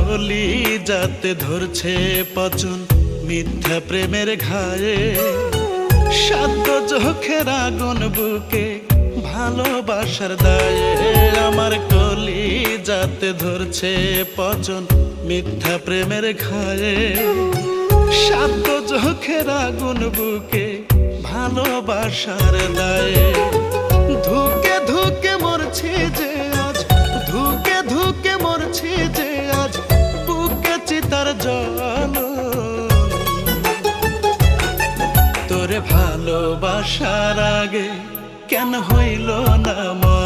কলি যাতে ধরছে পচন মিথ্যা প্রেমের ঘায়ে। সাধ্য চোখের আগুন বুকে ভালোবাসার দায়ে। আমার কলি যাতে ধরছে পচন মিথ্যা প্রেমের ঘায়ে। সাধ্য চোখের আগুন বুকে ভালোবাসার দায়ে। ধুকে ধুকে মরছি যে আজ, ধুকে ধুকে মরছি যে আজ, বুকে চিতার জ্বলন। তোরে ভালোবাসার আগে কেন হইল না মরণ।